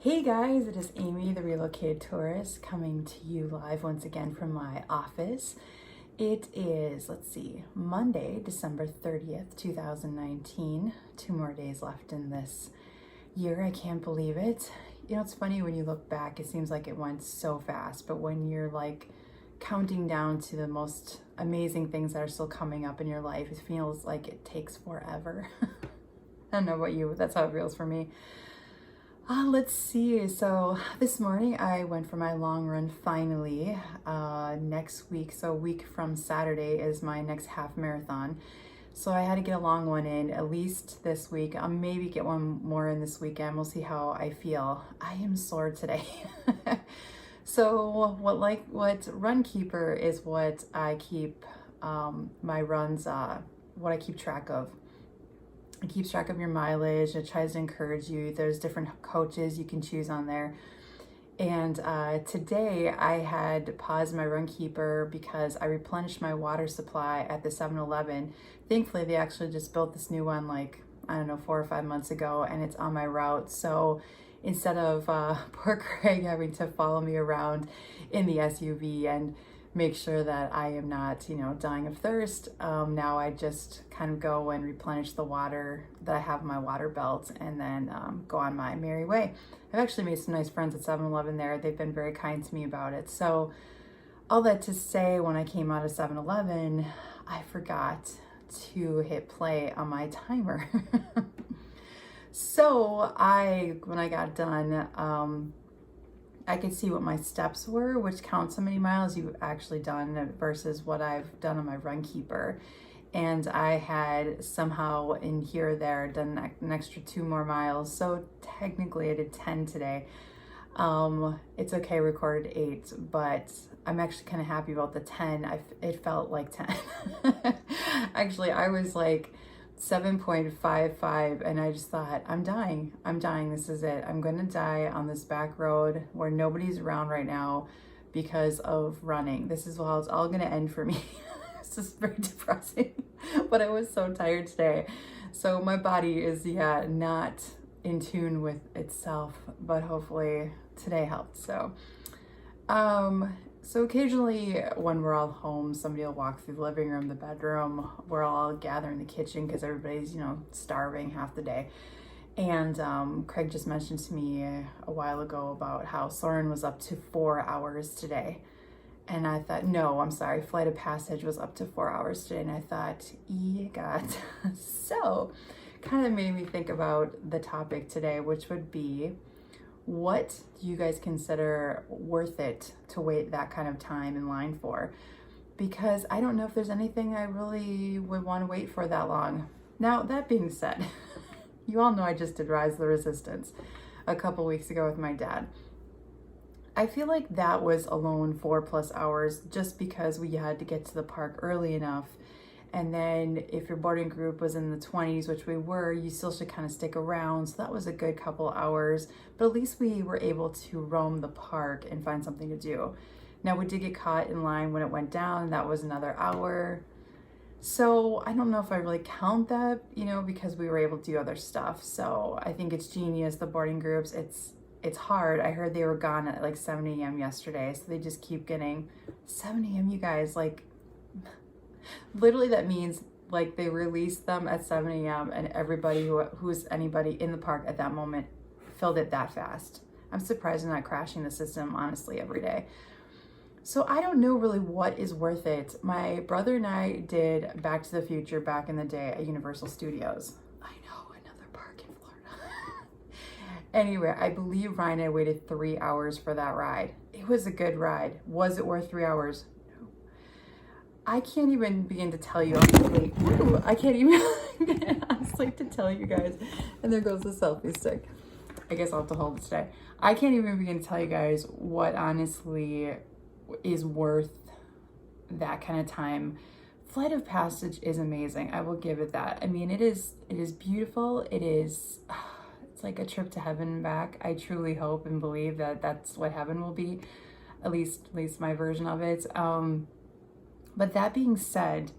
Hey guys, it is Amy, the relocated tourist, coming to you live once again from my office. It is, Monday, December 30th, 2019. 2 more days left in this year. I can't believe it. You know, it's funny when you look back, it seems like it went so fast, but when you're like counting down to the most amazing things that are still coming up in your life, it feels like it takes forever. I don't know about you, but that's how it feels for me. Let's see. So this morning I went for my long run finally. Next week, so a week from Saturday, is my next half marathon. So I had to get a long one in at least this week. I'll maybe get one more in this weekend. We'll see how I feel. I am sore today. So what Runkeeper is what I keep my runs, what I keep track of. It keeps track of your mileage. It tries to encourage you. There's different coaches you can choose on there. And today I had paused my Runkeeper because I replenished my water supply at the 7-Eleven. Thankfully, they actually just built this new one like, I don't know, 4 or 5 months ago, and it's on my route. So instead of poor Craig having to follow me around in the SUV and make sure that I am not, dying of thirst. Now I just kind of go and replenish the water that I have in my water belt and then go on my merry way. I've actually made some nice friends at 7-Eleven there. They've been very kind to me about it. So all that to say, when I came out of 7-Eleven, I forgot to hit play on my timer. So when I got done, I could see what my steps were, which counts how many miles you've actually done versus what I've done on my Runkeeper. And I had somehow in here or there done an extra 2 more miles. So technically I did 10 today. It's okay, I recorded 8, but I'm actually kind of happy about the 10. It felt like 10. Actually, I was like 7.55 and I just thought, I'm dying, this is it. I'm gonna die on this back road where nobody's around right now because of running. This is how it's all gonna end for me. It's just very depressing, but I was so tired today. So my body is, not in tune with itself, but hopefully today helped. So occasionally when we're all home, somebody will walk through the living room, the bedroom. We're all gather in the kitchen because everybody's, starving half the day. And Craig just mentioned to me a while ago about how Soren was up to 4 hours today. And I thought, no, I'm sorry, Flight of Passage was up to 4 hours today. And I thought, God. So kind of made me think about the topic today, which would be, what do you guys consider worth it to wait that kind of time in line for? Because I don't know if there's anything I really would want to wait for that long. Now, that being said, you all know I just did Rise of the Resistance a couple weeks ago with my dad. I feel like that was alone 4+ hours just because we had to get to the park early enough. And then if your boarding group was in the 20s, which we were, you still should kind of stick around. So that was a good couple hours, but at least we were able to roam the park and find something to do. Now we did get caught in line when it went down. That was another hour. So I don't know if I really count that, because we were able to do other stuff. So I think it's genius, the boarding groups. It's hard. I heard they were gone at like 7 a.m. yesterday. So they just keep getting 7 a.m. You guys, like, literally that means like they released them at 7 a.m. and everybody who's anybody in the park at that moment filled it that fast. I'm surprised they're not crashing the system, honestly, every day. So I don't know really what is worth it. My brother and I did Back to the Future back in the day at Universal Studios. I know, another park in Florida. Anyway, I believe Ryan and I waited 3 hours for that ride. It was a good ride. Was it worth 3 hours? I can't even begin to tell you, honestly. I can't even honestly to tell you guys. And there goes the selfie stick. I guess I'll have to hold it today. I can't even begin to tell you guys what honestly is worth that kind of time. Flight of Passage is amazing. I will give it that. I mean, it is beautiful. It's like a trip to heaven and back. I truly hope and believe that that's what heaven will be. At least my version of it. But that being said,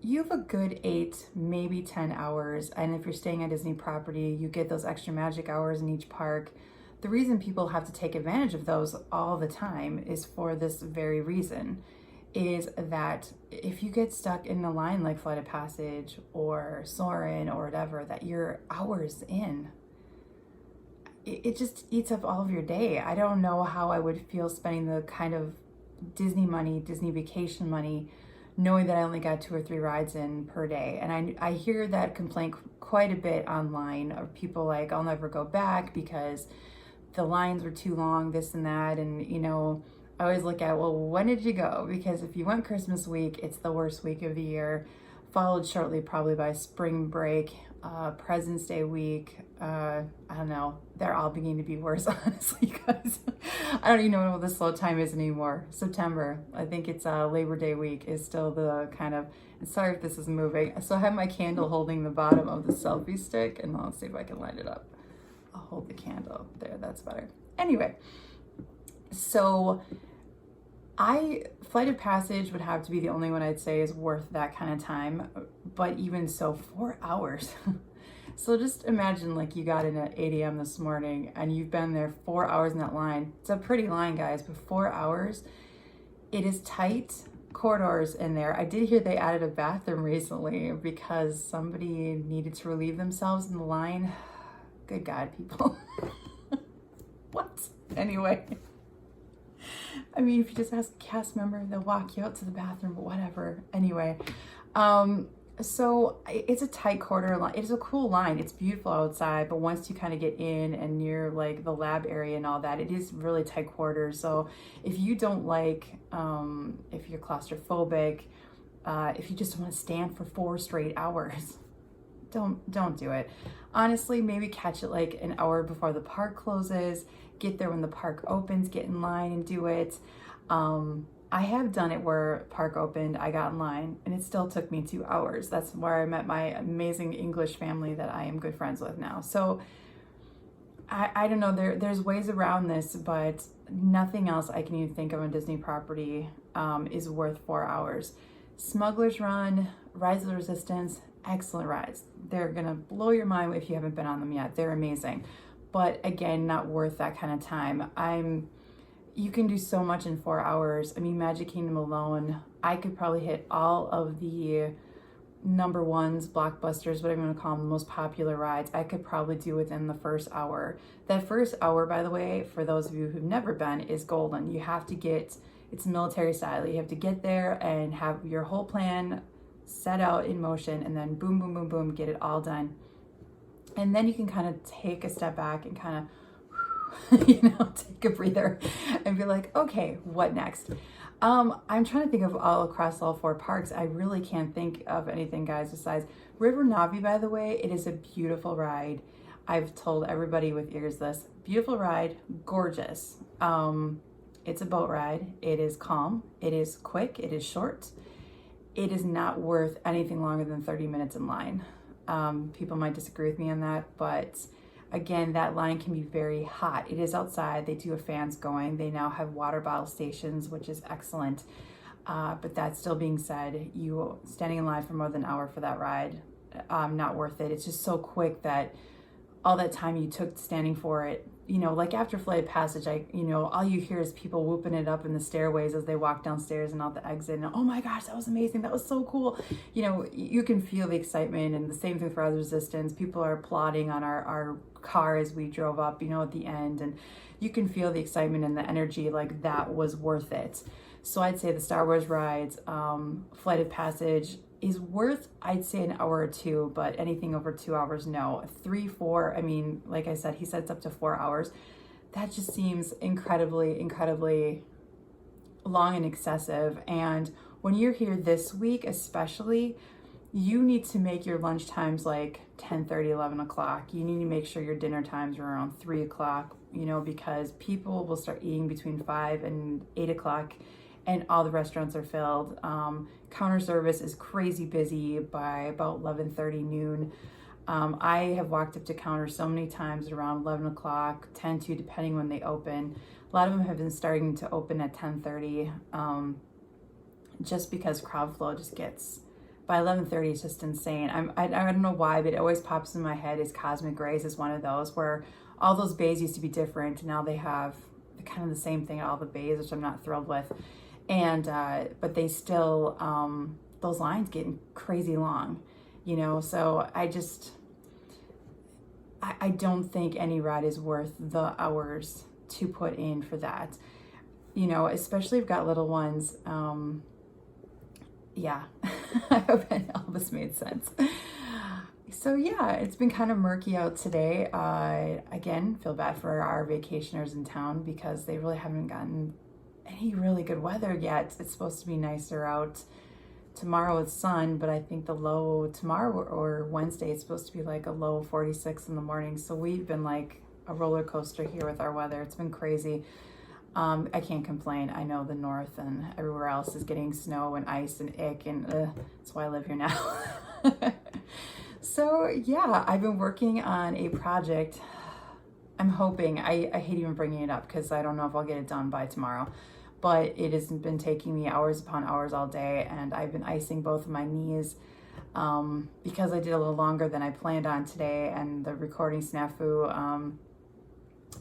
you have a good 8, maybe 10 hours. And if you're staying at Disney property, you get those extra magic hours in each park. the reason people have to take advantage of those all the time is for this very reason, is that if you get stuck in a line like Flight of Passage or Soarin' or whatever, that you're hours in, it just eats up all of your day. I don't know how I would feel spending the kind of Disney money, Disney vacation money, knowing that I only got 2 or 3 rides in per day. And I hear that complaint quite a bit online of people like, I'll never go back because the lines were too long, this and that. And, you know, I always look at, well, when did you go? Because if you went Christmas week, it's the worst week of the year, followed shortly probably by spring break, President's Day week. I don't know. They're all beginning to be worse, honestly, guys. I don't even know what the slow time is anymore. September. I think it's Labor Day week is still the kind of, sorry if this is moving. So I have my candle holding the bottom of the selfie stick, and let's see if I can line it up. I'll hold the candle there. That's better. Anyway, so Flight of Passage would have to be the only one I'd say is worth that kind of time. But even so, 4 hours. So just imagine like you got in at 8 a.m. this morning and you've been there 4 hours in that line. It's a pretty line, guys, but 4 hours. It is tight corridors in there. I did hear they added a bathroom recently because somebody needed to relieve themselves in the line. Good God, people. What? Anyway. I mean, if you just ask a cast member, they'll walk you out to the bathroom, but whatever. Anyway, so it's a tight corridor line. It's a cool line. It's beautiful outside, but once you kind of get in and near like the lab area and all that, it is really tight quarters. So if you don't like, if you're claustrophobic, if you just want to stand for 4 straight hours, don't do it. Honestly, maybe catch it like an hour before the park closes. Get there when the park opens, get in line and do it. I have done it where park opened, I got in line, and it still took me 2 hours. That's where I met my amazing English family that I am good friends with now. So I don't know, there's ways around this, but nothing else I can even think of on Disney property is worth 4 hours. Smuggler's Run, Rise of the Resistance, excellent rides. They're gonna blow your mind if you haven't been on them yet. They're amazing. But again, not worth that kind of time. You can do so much in 4 hours. I mean, Magic Kingdom alone, I could probably hit all of the number ones, blockbusters, whatever you want to call them, the most popular rides, I could probably do within the first hour. That first hour, by the way, for those of you who've never been, is golden. You have to get, it's military style. You have to get there and have your whole plan set out in motion, and then boom, boom, boom, boom, get it all done. And then you can kind of take a step back and kind of, take a breather and be like, okay, what next? I'm trying to think of all across all 4 parks. I really can't think of anything, guys, besides River Navi, by the way. It is a beautiful ride. I've told everybody with ears this. Beautiful ride, gorgeous. It's a boat ride. It is calm. It is quick. It is short. It is not worth anything longer than 30 minutes in line. People might disagree with me on that, but again, that line can be very hot. It is outside. They do have fans going. They now have water bottle stations, which is excellent. But that still being said, you standing in line for more than an hour for that ride, not worth it. It's just so quick that all that time you took standing for it, like after Flight of Passage, all you hear is people whooping it up in the stairways as they walk downstairs and out the exit. And oh my gosh, that was amazing. That was so cool. You can feel the excitement, and the same thing for Rise of Resistance. People are applauding on our car as we drove up, at the end, and you can feel the excitement and the energy, like that was worth it. So I'd say the Star Wars rides, Flight of Passage is worth, I'd say, an hour or 2, but anything over 2 hours, no. 3, 4, I mean, like I said, he said it's up to 4 hours. That just seems incredibly, incredibly long and excessive. And when you're here this week, especially, you need to make your lunch times like 10:30, 11 o'clock. You need to make sure your dinner times are around 3 o'clock, because people will start eating between 5 and 8 o'clock, and all the restaurants are filled. Counter service is crazy busy by about 11:30, noon. I have walked up to counter so many times around 11 o'clock, 10 to, depending when they open. A lot of them have been starting to open at 10:30, just because crowd flow just gets by 11:30 it's just insane. I don't know why, but it always pops in my head is Cosmic Rays is one of those where all those bays used to be different. Now they have kind of the same thing at all the bays, which I'm not thrilled with. And but they still those lines getting crazy long, you know. So I don't think any ride is worth the hours to put in for that, you know, especially if you've got little ones. Yeah, I hope all this made sense. So yeah, it's been kind of murky out today. Again, feel bad for our vacationers in town because they really haven't gotten any really good weather yet. It's supposed to be nicer out tomorrow with sun, but I think the low tomorrow or Wednesday it's supposed to be like a low 46 in the morning. So we've been like a roller coaster here with our weather. It's been crazy. I can't complain. I know the north and everywhere else is getting snow and ice and ick, and that's why I live here now. So yeah, I've been working on a project. I'm hoping, I hate even bringing it up because I don't know if I'll get it done by tomorrow, but it has been taking me hours upon hours all day, and I've been icing both of my knees because I did a little longer than I planned on today, and the recording snafu,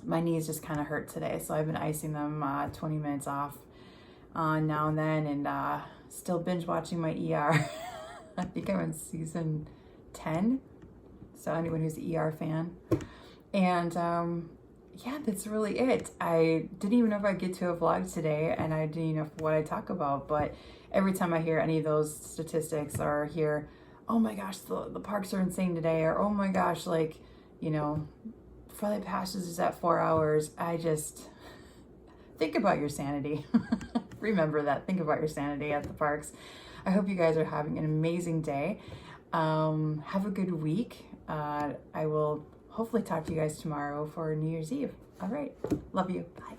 my knees just kind of hurt today, so I've been icing them 20 minutes off now and then, and still binge watching my ER. I think I'm in season 10, so anyone who's an ER fan. And yeah, that's really it. I didn't even know if I'd get to a vlog today, and I didn't even know what I talk about, but every time I hear any of those statistics or hear, oh my gosh, the parks are insane today, or oh my gosh, like, you know, Flight Passes is at 4 hours, I just think about your sanity. Remember that. Think about your sanity at the parks. I hope you guys are having an amazing day. Have a good week. I will hopefully talk to you guys tomorrow for New Year's Eve. All right. Love you. Bye.